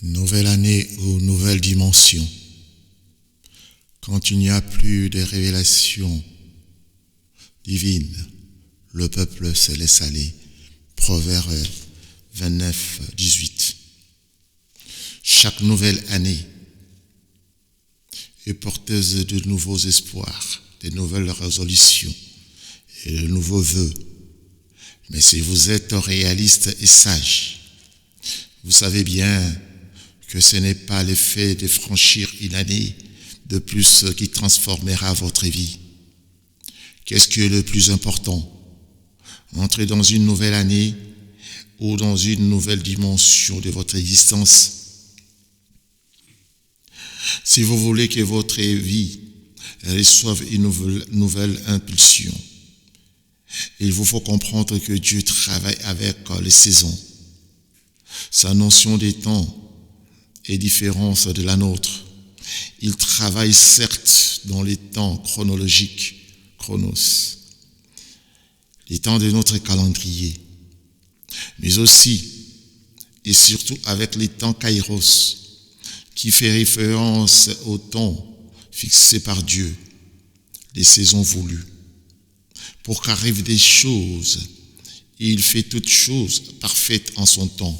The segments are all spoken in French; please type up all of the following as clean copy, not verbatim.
Nouvelle année ou nouvelle dimension. Quand il n'y a plus de révélations divines, le peuple se laisse aller. Proverbe 29, 18. Chaque nouvelle année est porteuse de nouveaux espoirs, de nouvelles résolutions et de nouveaux vœux. Mais si vous êtes réaliste et sage, vous savez bien que ce n'est pas l'effet de franchir une année de plus qui transformera votre vie. Qu'est-ce qui est le plus important? Entrer dans une nouvelle année ou dans une nouvelle dimension de votre existence? Si vous voulez que votre vie reçoive une nouvelle impulsion, il vous faut comprendre que Dieu travaille avec les saisons. Sa notion des temps est différente de la nôtre. Il travaille certes dans les temps chronologiques, chronos, les temps de notre calendrier, mais aussi et surtout avec les temps kairos, qui fait référence au temps fixé par Dieu, les saisons voulues. Pour qu'arrivent des choses, il fait toutes choses parfaites en son temps,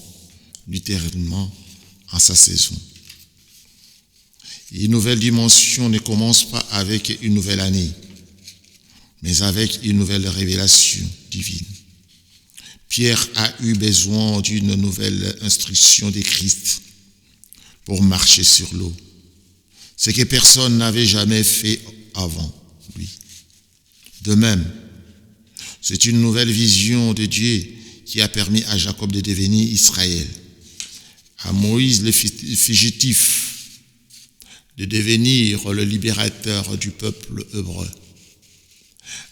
littéralement en sa saison. Une nouvelle dimension ne commence pas avec une nouvelle année, mais avec une nouvelle révélation divine. Pierre a eu besoin d'une nouvelle instruction de Christ pour marcher sur l'eau, ce que personne n'avait jamais fait avant lui. De même, c'est une nouvelle vision de Dieu qui a permis à Jacob de devenir Israël, à Moïse le fugitif de devenir le libérateur du peuple hébreu,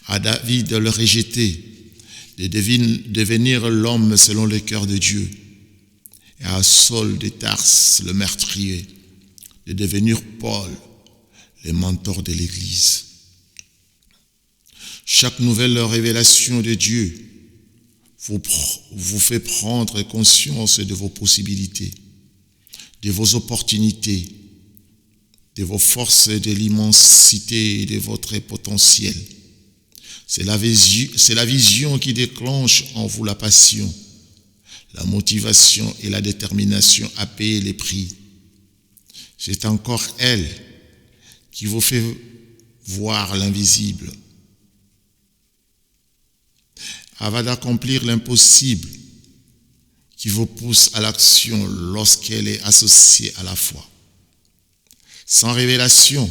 à David le rejeté de devenir l'homme selon le cœur de Dieu, et à Saul de Tarse le meurtrier de devenir Paul, le mentor de l'Église. Chaque nouvelle révélation de Dieu vous fait prendre conscience de vos possibilités, de vos opportunités, de vos forces et de l'immensité de votre potentiel. C'est la vision qui déclenche en vous la passion, la motivation et la détermination à payer les prix. C'est encore elle qui vous fait voir l'invisible, avant d'accomplir l'impossible, qui vous pousse à l'action lorsqu'elle est associée à la foi. Sans révélation,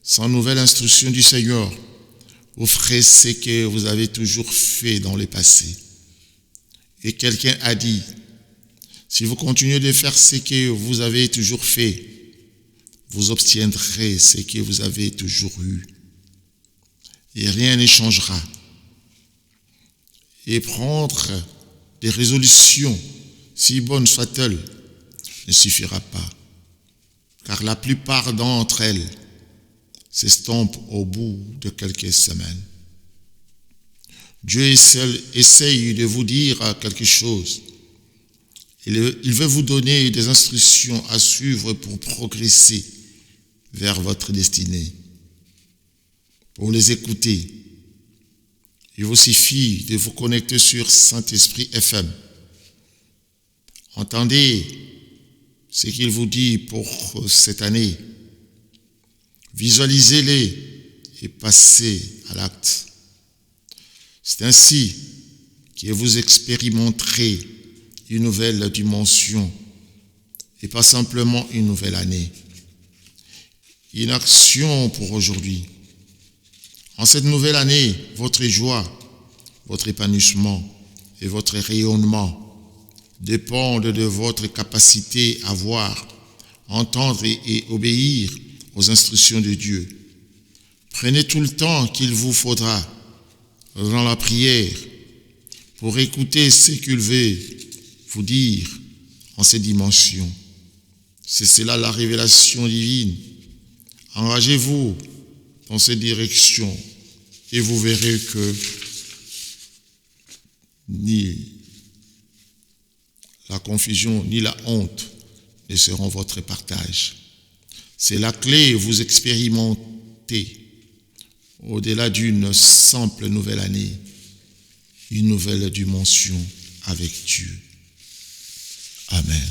sans nouvelle instruction du Seigneur, vous ferez ce que vous avez toujours fait dans le passé. Et quelqu'un a dit, si vous continuez de faire ce que vous avez toujours fait, vous obtiendrez ce que vous avez toujours eu. Et rien ne changera. Et prendre des résolutions, si bonnes soient-elles, ne suffira pas. Car la plupart d'entre elles s'estompent au bout de quelques semaines. Dieu essaye de vous dire quelque chose. Il veut vous donner des instructions à suivre pour progresser vers votre destinée. Pour les écouter, il vous suffit de vous connecter sur Saint-Esprit FM. Entendez ce qu'il vous dit pour cette année. Visualisez-les et passez à l'acte. C'est ainsi que vous expérimenterez une nouvelle dimension et pas simplement une nouvelle année. Une action pour aujourd'hui. En cette nouvelle année, votre joie, votre épanouissement et votre rayonnement dépendent de votre capacité à voir, entendre et obéir aux instructions de Dieu. Prenez tout le temps qu'il vous faudra dans la prière pour écouter ce qu'il veut vous dire en ces dimensions. C'est cela la révélation divine. Engagez-vous dans cette direction et vous verrez que ni la confusion ni la honte ne seront votre partage. C'est la clé, vous expérimentez, au-delà d'une simple nouvelle année, une nouvelle dimension avec Dieu. Amen.